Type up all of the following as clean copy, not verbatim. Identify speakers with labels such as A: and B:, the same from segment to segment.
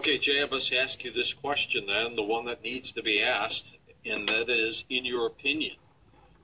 A: Okay, Jay, I must ask you this question then, the one that needs to be asked, and that is, in your opinion,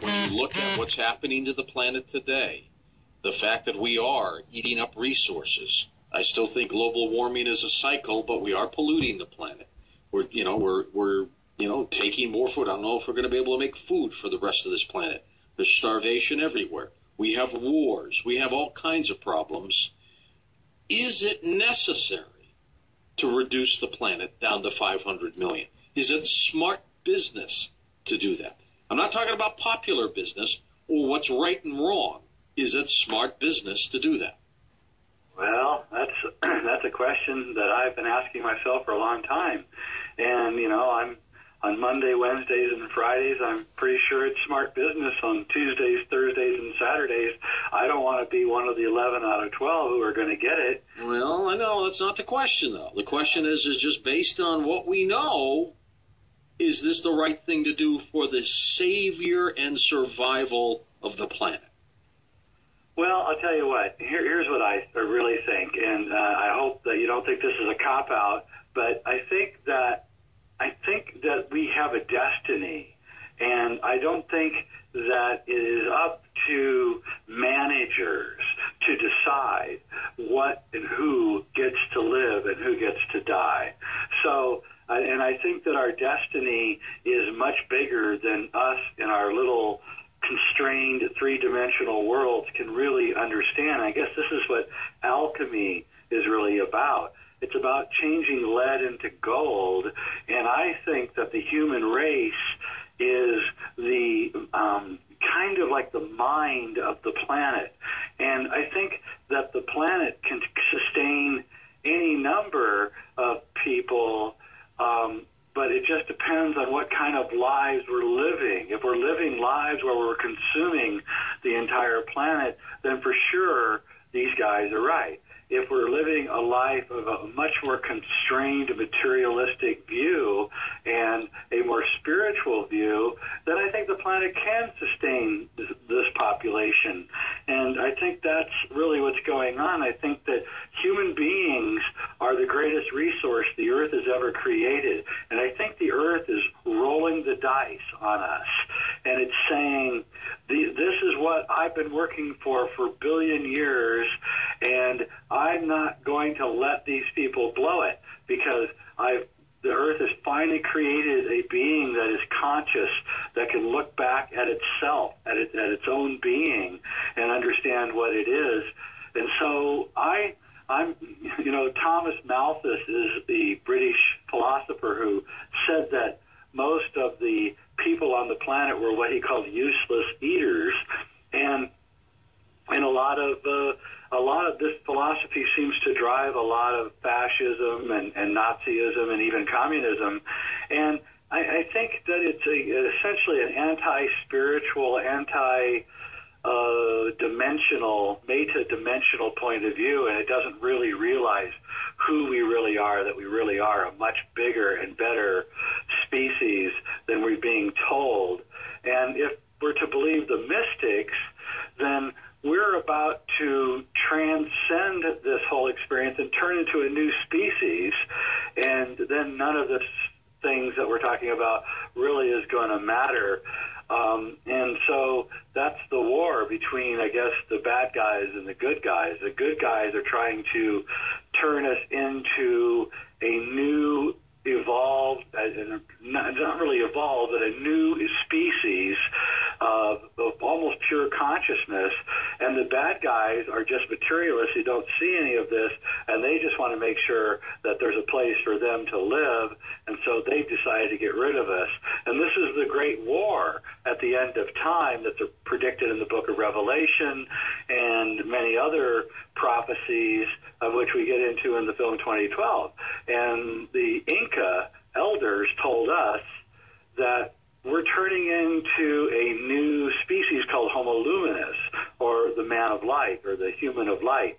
A: when you look at what's happening to the planet today, the fact that we are eating up resources, I still think global warming is a cycle, but we are polluting the planet. We're taking more food. I don't know if we're going to be able to make food for the rest of this planet. There's starvation everywhere. We have wars. We have all kinds of problems. Is it necessary to reduce the planet down to 500 million? Is it smart business to do that? I'm not talking about popular business or what's right and wrong. Is it smart business to do that?
B: Well, that's a question that I've been asking myself for a long time. And, I'm on Monday, Wednesdays, and Fridays, I'm pretty sure it's smart business. On Tuesdays, Thursdays, and Saturdays, I don't want to be one of the 11 out of 12 who are going to get it.
A: Well, I know that's not the question, though. The question is just based on what we know, is this the right thing to do for the savior and survival of the planet?
B: Well, I'll tell you what. Here's what I really think, and I hope that you don't think this is a cop-out, but I think that we have a destiny, and I don't think that it is up to managers to decide what and who gets to live and who gets to die. So, and I think that our destiny is much bigger than us in our little constrained three-dimensional worlds can really understand. I guess this is what alchemy is really about. It's about changing lead into gold, and I think that the human race is the kind of like the mind of the planet. And I think that the planet can sustain any number of people, but it just depends on what kind of lives we're living. If we're living lives where we're consuming the entire planet, then for sure these guys are right. If we're living a life of a much more constrained materialistic view and a more spiritual view, then I think the planet can sustain this population. And I think that's really what's going on. I think that human beings are the greatest resource the earth has ever created. And I think the earth is rolling the dice on us. And it's saying, this is what I've been working for a billion years, and I'm not going to let these people blow it, because the earth has finally created a being that is conscious, that can look back at itself, at its own being, and understand what it is. And so Thomas Malthus is the British philosopher who said that most of the people on the planet were what he called useless eaters, and a lot of this philosophy seems to drive a lot of fascism and Nazism and even communism. And I think that it's essentially an anti-spiritual, dimensional, meta-dimensional point of view, and it doesn't really realize who we really are, that we really are a much bigger and better species than we're being told. And if we're to believe the mystics, then we're about to transcend this whole experience and turn into a new species, and then none of the things that we're talking about really is going to matter. And so that's the war between, I guess, the bad guys and the good guys. The good guys are trying to turn us into a new evolved, not really evolved, but a new species of almost pure consciousness. And the bad guys are just materialists who don't see any of this, and they just want to make sure that there's a place for them to live, and so they've decided to get rid of us. And this is the great war at the end of time that's predicted in the book of Revelation and many other prophecies, of which we get into in the film 2012. And the Inca elders told us that we're turning into a new species called Homo luminous, or the man of light, or the human of light.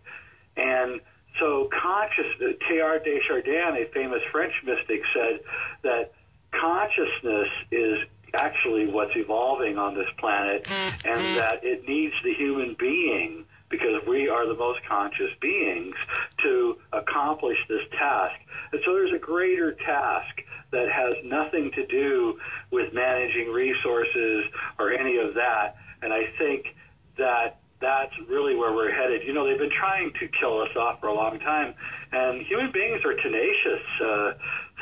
B: And so Teilhard de Chardin, a famous French mystic, said that consciousness is actually what's evolving on this planet, and that it needs the human being because we are the most conscious beings to accomplish this task. And so there's a greater task that has nothing to do with managing resources or any of that. And I think that that's really where we're headed. You know, they've been trying to kill us off for a long time, and human beings are tenacious.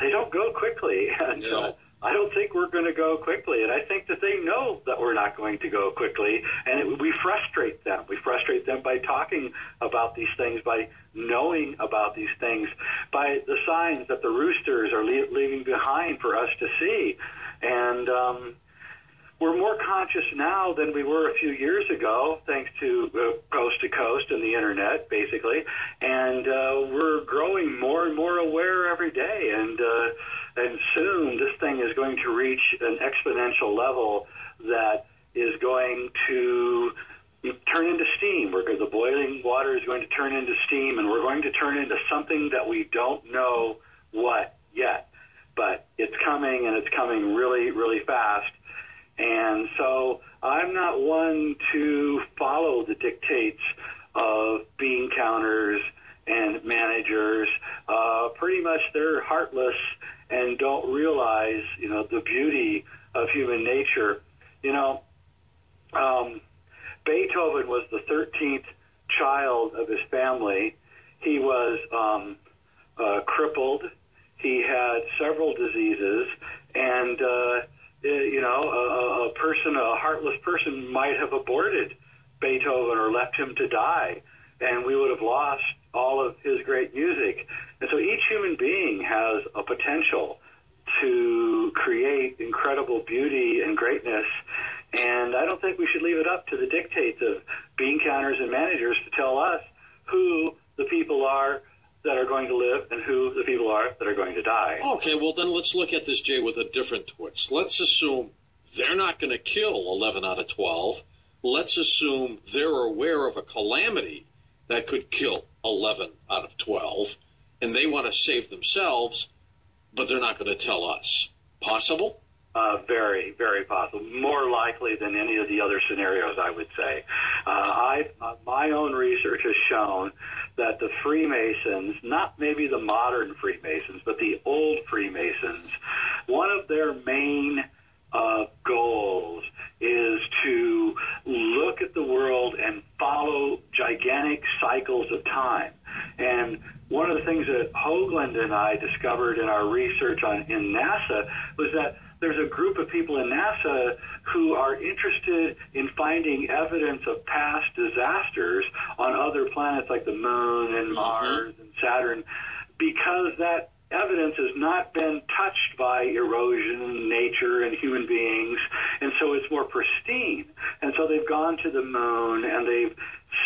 B: They don't go quickly. And so I don't think we're going to go quickly, and I think that they know that we're not going to go quickly, and we frustrate them. We frustrate them by talking about these things, by knowing about these things, by the signs that the roosters are leaving behind for us to see. And we're more conscious now than we were a few years ago, thanks to Coast to Coast and the Internet, basically. And we're growing more and more aware every day. And soon this thing is going to reach an exponential level that is going to turn into steam. The boiling water is going to turn into steam, and we're going to turn into something that we don't know what yet. But it's coming, and it's coming really, really fast. And so I'm not one to follow the dictates of bean counters and managers. Pretty much they're heartless and don't realize, you know, the beauty of human nature. You know, Beethoven was the 13th child of his family. He was crippled. He had several diseases, and you know, a heartless person might have aborted Beethoven or left him to die, and we would have lost all of his great music. And so each human being has a potential to create incredible beauty and greatness, and I don't think we should leave it up to the dictates of bean counters and managers to tell us who the people are that are going to live and who the people are that are going to die.
A: Okay, well then let's look at this, Jay, with a different twist. Let's assume they're not going to kill 11 out of 12. Let's assume they're aware of a calamity that could kill 11 out of 12, and they want to save themselves, but they're not going to tell us. Possible?
B: Very, very possible. More likely than any of the other scenarios, I would say. My own research has shown that the Freemasons, not maybe the modern Freemasons, but the old Freemasons, one of their main goals is to look at the world and follow gigantic cycles of time. And one of the things that Hoagland and I discovered in our research in NASA was that there's a group of people in NASA who are interested in finding evidence of past disasters on other planets like the Moon and Mars and Saturn, because that evidence has not been touched by erosion, nature, and human beings, and so it's more pristine. And so they've gone to the Moon, and they've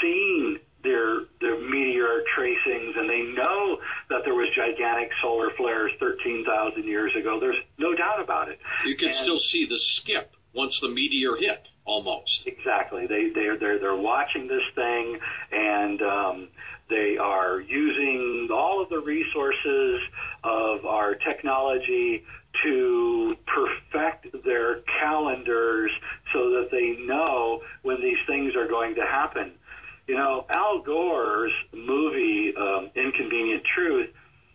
B: seen their meteor tracings, and they know that there was gigantic solar flares 13,000 years ago. There's no doubt about it.
A: You can still see the skip once the meteor hit, almost.
B: Exactly. They're watching this thing, and they are using all of the resources of our technology to perfect their calendars so that they know when these things are going to happen. You know, Al Gore's movie, Inconvenient Truth,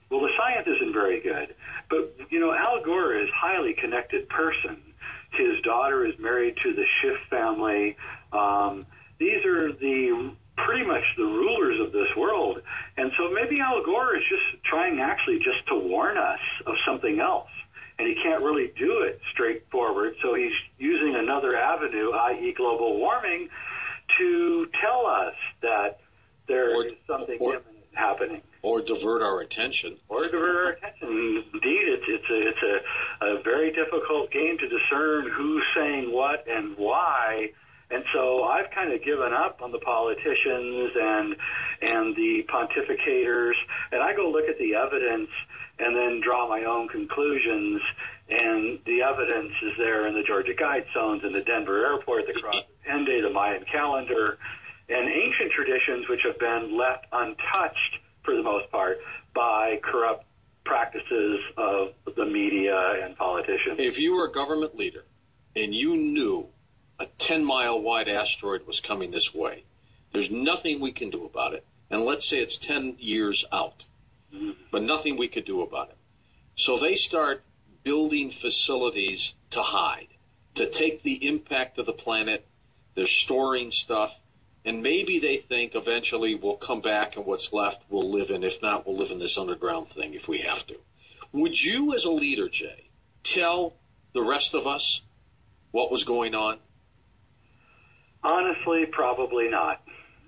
B: well, the science isn't very good. But, you know, Al Gore is a highly connected person. His daughter is married to the Schiff family. These are pretty much the rulers of this world. And so maybe Al Gore is just trying actually just to warn us of something else. And he can't really do it straightforward. So he's using another avenue, i.e. global warming, to tell us that there is something imminent happening.
A: Or divert our attention.
B: Indeed, it's a very difficult game to discern who's saying what and why. And so I've kind of given up on the politicians and the pontificators, and I go look at the evidence and then draw my own conclusions. And the evidence is there in the Georgia Guidestones, in the Denver airport, the Cross Ende, the Mayan calendar, and ancient traditions which have been left untouched for the most part by corrupt practices of the media and politicians.
A: If you were a government leader and you knew a 10-mile wide asteroid was coming this way, There's nothing we can do about it. And let's say it's 10 years out, but nothing we could do about it. So they start building facilities to hide, to take the impact of the planet. They're storing stuff. And maybe they think eventually we'll come back and what's left we'll live in. If not, we'll live in this underground thing if we have to. Would you, as a leader, Jay, tell the rest of us what was going on?
B: Honestly, probably not.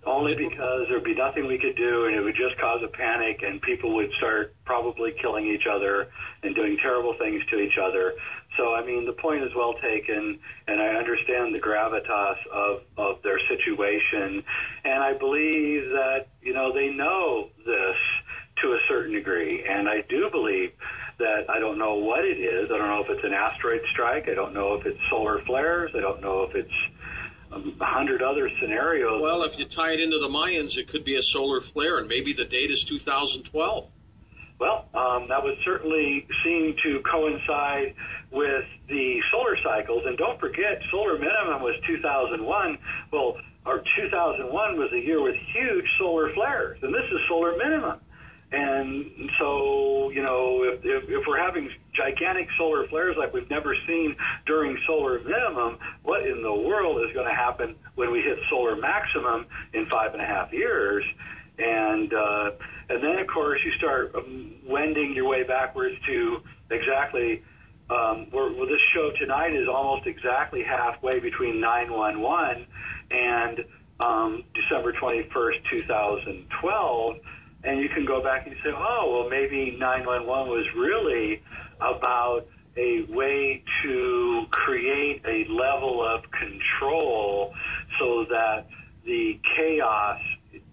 B: Only because there'd be nothing we could do, and it would just cause a panic, and people would start probably killing each other and doing terrible things to each other. So, I mean, the point is well taken, and I understand the gravitas of their situation, and I believe that, you know, they know this to a certain degree, and I do believe that I don't know what it is. I don't know if it's an asteroid strike. I don't know if it's solar flares. I don't know if it's 100 other scenarios.
A: Well, if you tie it into the Mayans, it could be a solar flare, and maybe the date is 2012.
B: Well, that would certainly seem to coincide with the solar cycles. And don't forget, solar minimum was 2001. Well, or 2001 was a year with huge solar flares, and this is solar minimum. And so, you know, if we're having gigantic solar flares like we've never seen during solar minimum, what in the world is going to happen when we hit solar maximum in 5.5 years? And then, of course, you start wending your way backwards to exactly where this show tonight is almost exactly halfway between 9/11 and December 21st, 2012. And you can go back and say, oh, well, maybe 911 was really about a way to create a level of control so that the chaos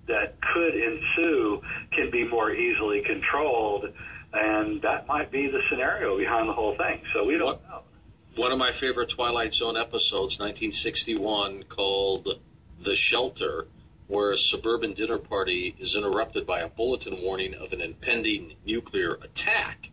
B: that could ensue can be more easily controlled. And that might be the scenario behind the whole thing. So we don't know.
A: One of my favorite Twilight Zone episodes, 1961, called The Shelter, where a suburban dinner party is interrupted by a bulletin warning of an impending nuclear attack.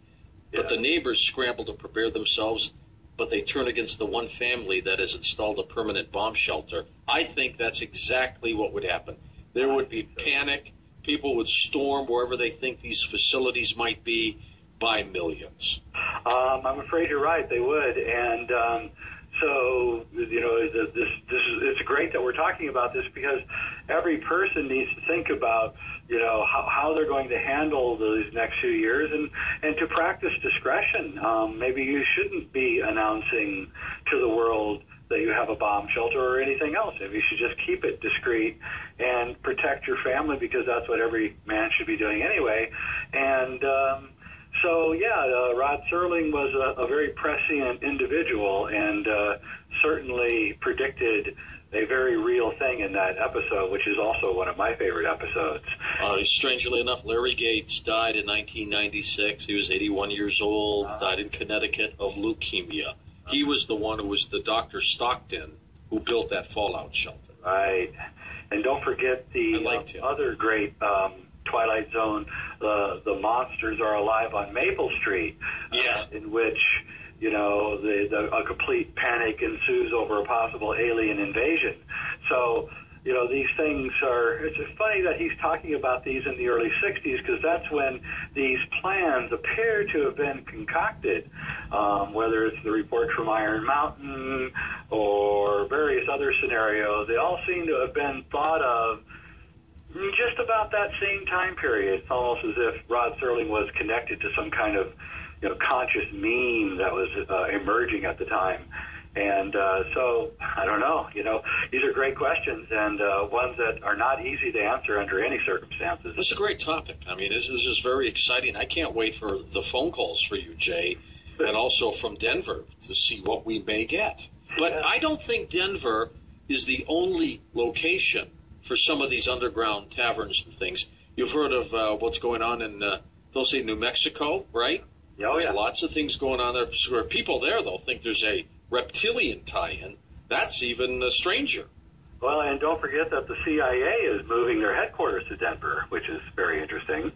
A: But the neighbors scramble to prepare themselves, but they turn against the one family that has installed a permanent bomb shelter. I think that's exactly what would happen. There would be panic. People would storm wherever they think these facilities might be by millions.
B: I'm afraid you're right. They would. And so, you know, it's great that we're talking about this because every person needs to think about, you know, how they're going to handle these next few years and to practice discretion. Maybe you shouldn't be announcing to the world that you have a bomb shelter or anything else. Maybe you should just keep it discreet and protect your family because that's what every man should be doing anyway. And so, Rod Serling was a very prescient individual and certainly predicted a very real thing in that episode, which is also one of my favorite episodes.
A: Strangely enough, Larry Gates died in 1996. He was 81 years old, died in Connecticut of leukemia. He was the one who was the Dr. Stockton who built that fallout shelter.
B: Right. And don't forget the other great Twilight Zone, the monsters are alive on Maple Street, in which, you know, a complete panic ensues over a possible alien invasion. So, you know, these things it's funny that he's talking about these in the early 60s because that's when these plans appear to have been concocted, whether it's the report from Iron Mountain or various other scenarios. They all seem to have been thought of just about that same time period. It's almost as if Rod Serling was connected to some kind of, you know, conscious meme that was emerging at the time. And so, I don't know, you know, these are great questions and ones that are not easy to answer under any circumstances.
A: This is a great topic. I mean, this is very exciting. I can't wait for the phone calls for you, Jay, and also from Denver to see what we may get. But I don't think Denver is the only location for some of these underground taverns and things. You've heard of what's going on in, they'll say New Mexico, right? There's lots of things going on there. People there, they'll think there's a reptilian tie-in. That's even stranger.
B: Well, and don't forget that the CIA is moving their headquarters to Denver, which is very interesting.